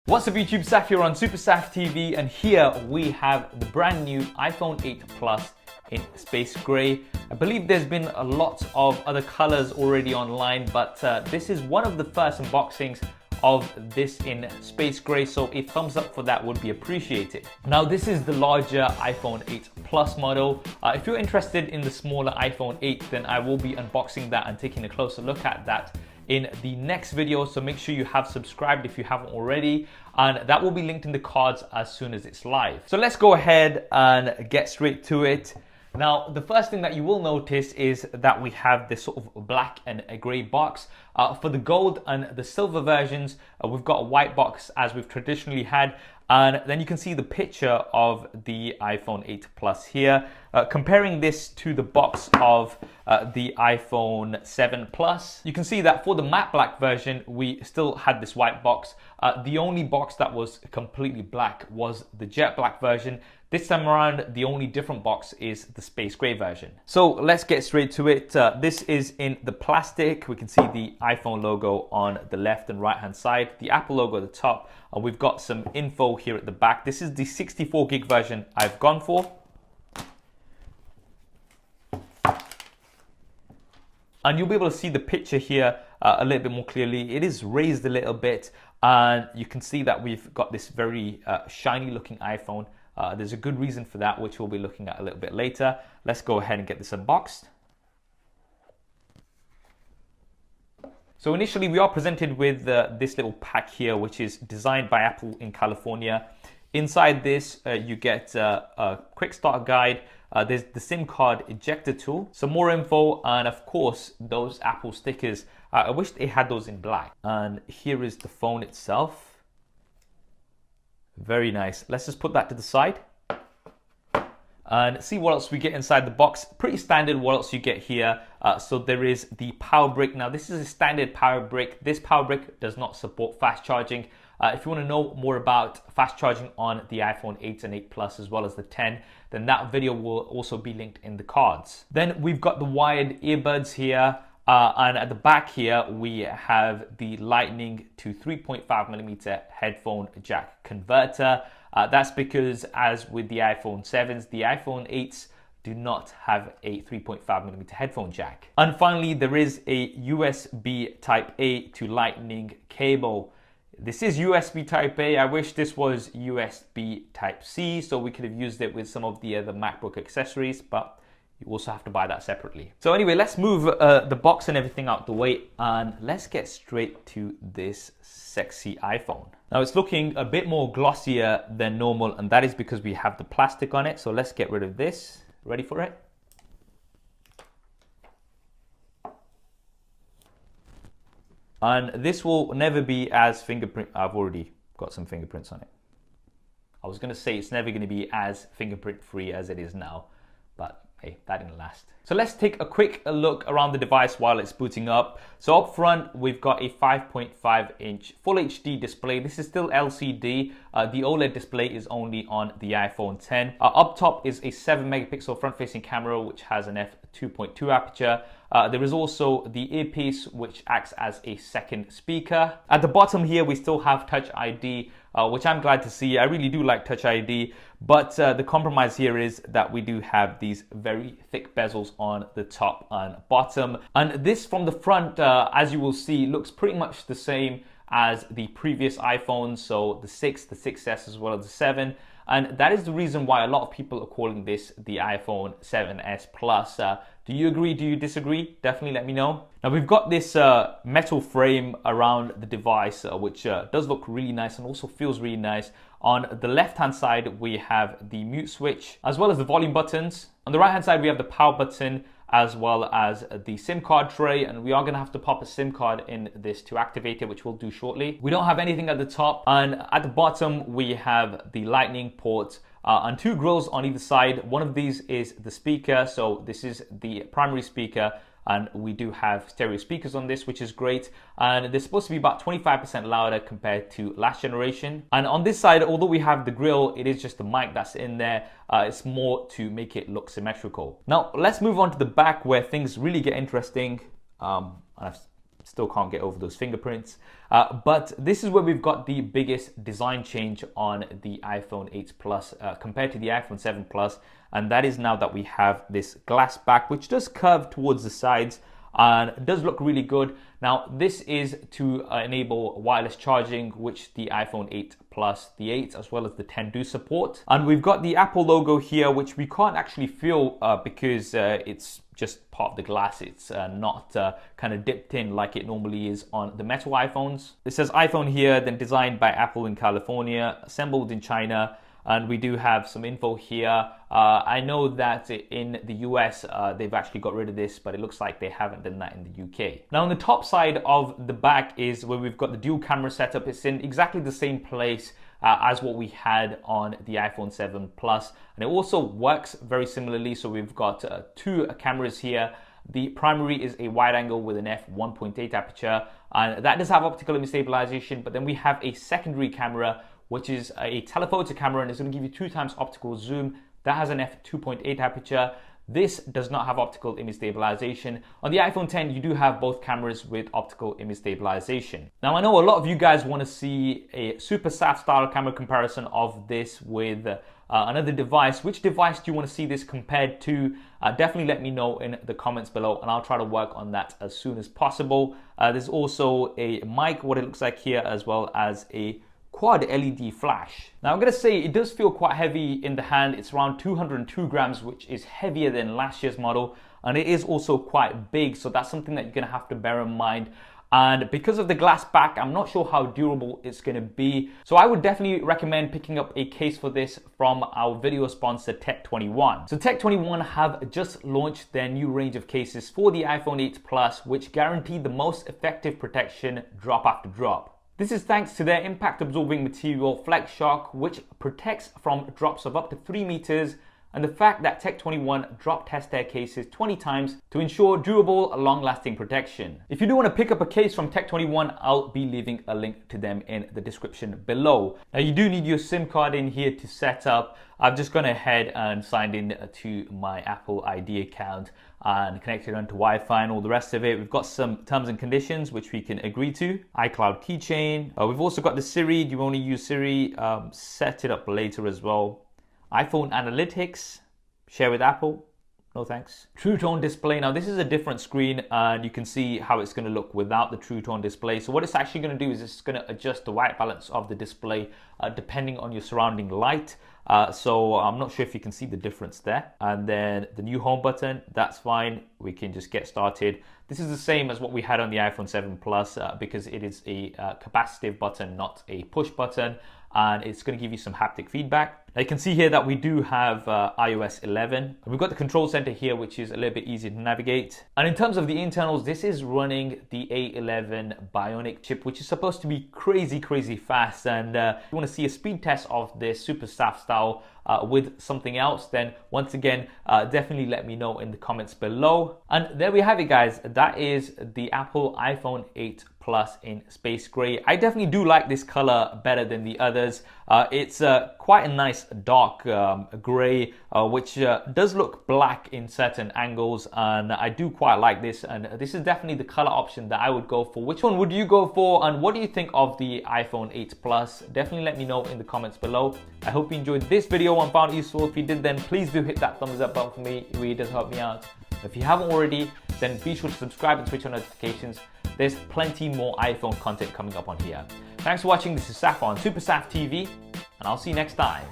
What's up YouTube, Saf here on Super Saf TV, and here we have the brand new iPhone 8 Plus in space grey. I believe there's been a lot of other colors already online, but this is one of the first unboxings of this in space grey, so a thumbs up for that would be appreciated. Now this is the larger iPhone 8 Plus model. If you're interested in the smaller iPhone 8, then I will be unboxing that and taking a closer look at that in the next video, so make sure you have subscribed if you haven't already, and that will be linked in the cards as soon as it's live. So let's go ahead and get straight to it. Now, the first thing that you will notice is that we have this sort of black and a grey box. For the gold and the silver versions, we've got a white box as we've traditionally had. And then you can see the picture of the iPhone 8 Plus here. Comparing this to the box of the iPhone 7 Plus, you can see that for the matte black version, we still had this white box. The only box that was completely black was the jet black version. This time around, the only different box is the space gray version. So let's get straight to it. This is in the plastic. We can see the iPhone logo on the left and right hand side, the Apple logo at the top, and we've got some info here at the back. This is the 64 gig version I've gone for. And you'll be able to see the picture here a little bit more clearly. It is raised a little bit, and you can see that we've got this very shiny looking iPhone. There's a good reason for that, which we'll be looking at a little bit later. Let's go ahead and get this unboxed. So initially we are presented with this little pack here, which is designed by Apple in California. Inside this, you get a quick start guide. There's the SIM card ejector tool, some more info, and of course, those Apple stickers. I wish they had those in black. And here is the phone itself. Very nice. Let's just put that to the side and see what else we get inside the box. Pretty standard what else you get here. So there is the power brick. Now this is a standard power brick. This power brick does not support fast charging. If you want to know more about fast charging on the iPhone 8 and 8 Plus as well as the 10, then that video will also be linked in the cards. Then we've got the wired earbuds here. And at the back here, we have the Lightning to 3.5mm headphone jack converter. That's because, as with the iPhone 7s, the iPhone 8s do not have a 3.5mm headphone jack. And finally, there is a USB Type A to Lightning cable. This is USB Type A. I wish this was USB Type C, so we could have used it with some of the other MacBook accessories, but you also have to buy that separately. So anyway, let's move the box and everything out the way, and let's get straight to this sexy iPhone. Now it's looking a bit more glossier than normal, and that is because we have the plastic on it. So let's get rid of this. Ready for it? And this will never be as fingerprint. I've already got some fingerprints on it. I was gonna say it's never gonna be as fingerprint free as it is now, but hey, that didn't last. So let's take a quick look around the device while it's booting up. So up front, we've got a 5.5-inch Full HD display. This is still LCD. The OLED display is only on the iPhone 10. Up top is a 7-megapixel front-facing camera, which has an f2.2 aperture. There is also the earpiece, which acts as a second speaker. At the bottom here, we still have Touch ID, which I'm glad to see. I really do like Touch ID, but the compromise here is that we do have these very thick bezels on the top and bottom. And this from the front, as you will see, looks pretty much the same as the previous iPhones, so the 6, the 6S as well as the 7. And that is the reason why a lot of people are calling this the iPhone 7S Plus. Do you agree? Do you disagree? Definitely let me know. Now we've got this metal frame around the device, which does look really nice and also feels really nice. On the left-hand side, we have the mute switch as well as the volume buttons. On the right-hand side, we have the power button as well as the SIM card tray, and we are going to have to pop a SIM card in this to activate it, which we'll do shortly. We don't have anything at the top, and at the bottom we have the Lightning port and two grills on either side. One of these is the speaker, so this is the primary speaker, and we do have stereo speakers on this, which is great, and they're supposed to be about 25% louder compared to last generation. And on this side, although we have the grill, it is just the mic that's in there. It's more to make it look symmetrical. Now let's move on to the back, where things really get interesting. I've Still can't get over those fingerprints. But this is where we've got the biggest design change on the iPhone 8 Plus compared to the iPhone 7 Plus. And that is now that we have this glass back, which does curve towards the sides and it does look really good. Now, this is to enable wireless charging, which the iPhone 8 Plus, the 8, as well as the 10 do support. And we've got the Apple logo here, which we can't actually feel because it's just part of the glass. It's not kind of dipped in like it normally is on the metal iPhones. It says iPhone here, then designed by Apple in California, assembled in China. And we do have some info here. I know that in the US, they've actually got rid of this, but it looks like they haven't done that in the UK. Now, on the top side of the back is where we've got the dual camera setup. It's in exactly the same place as what we had on the iPhone 7 Plus. And it also works very similarly. So we've got two cameras here. The primary is a wide angle with an f1.8 aperture, and that does have optical image stabilization. But then we have a secondary camera, which is a telephoto camera, and it's going to give you 2 times optical zoom. That has an f2.8 aperture. This does not have optical image stabilization. On the iPhone 10, you do have both cameras with optical image stabilization. Now, I know a lot of you guys want to see a super SAF style camera comparison of this with another device. Which device do you want to see this compared to? Definitely let me know in the comments below, and I'll try to work on that as soon as possible. There's also a mic, what it looks like here, as well as a quad LED flash. Now, I'm going to say it does feel quite heavy in the hand. It's around 202 grams, which is heavier than last year's model, and it is also quite big, so that's something that you're going to have to bear in mind. And because of the glass back, I'm not sure how durable it's going to be. So I would definitely recommend picking up a case for this from our video sponsor, Tech21. So Tech21 have just launched their new range of cases for the iPhone 8 Plus, which guarantee the most effective protection drop after drop. This is thanks to their impact-absorbing material, Flex Shock, which protects from drops of up to 3 meters, and the fact that Tech21 drop test their cases 20 times to ensure durable, long-lasting protection. If you do want to pick up a case from Tech21, I'll be leaving a link to them in the description below. Now, you do need your SIM card in here to set up. I've just gone ahead and signed in to my Apple ID account and connected onto Wi-Fi and all the rest of it. We've got some terms and conditions which we can agree to. iCloud keychain. We've also got the Siri. Do you only use Siri? Set it up later as well. iPhone analytics. Share with Apple. No thanks. True Tone display. Now, this is a different screen and you can see how it's going to look without the True Tone display. So what it's actually going to do is it's going to adjust the white balance of the display depending on your surrounding light. So I'm not sure if you can see the difference there. And then the new home button, that's fine. We can just get started. This is the same as what we had on the iPhone 7 Plus because it is a capacitive button, not a push button. And it's going to give you some haptic feedback. Now you can see here that we do have iOS 11. We've got the control center here, which is a little bit easier to navigate. And in terms of the internals, this is running the A11 Bionic chip, which is supposed to be crazy, crazy fast. And if you want to see a speed test of this super SAF style with something else, then once again, definitely let me know in the comments below. And there we have it, guys. That is the Apple iPhone 8 Plus in space gray. I definitely do like this color better than the others. It's quite a nice dark gray, which does look black in certain angles, and I do quite like this, and this is definitely the color option that I would go for. Which one would you go for, and what do you think of the iPhone 8 Plus? Definitely let me know in the comments below. I hope you enjoyed this video and found it useful. If you did, then please do hit that thumbs up button for me. It really does help me out. If you haven't already, then be sure to subscribe and switch on notifications. There's plenty more iPhone content coming up on here. Thanks for watching. This is Saf on Super Saf TV, and I'll see you next time.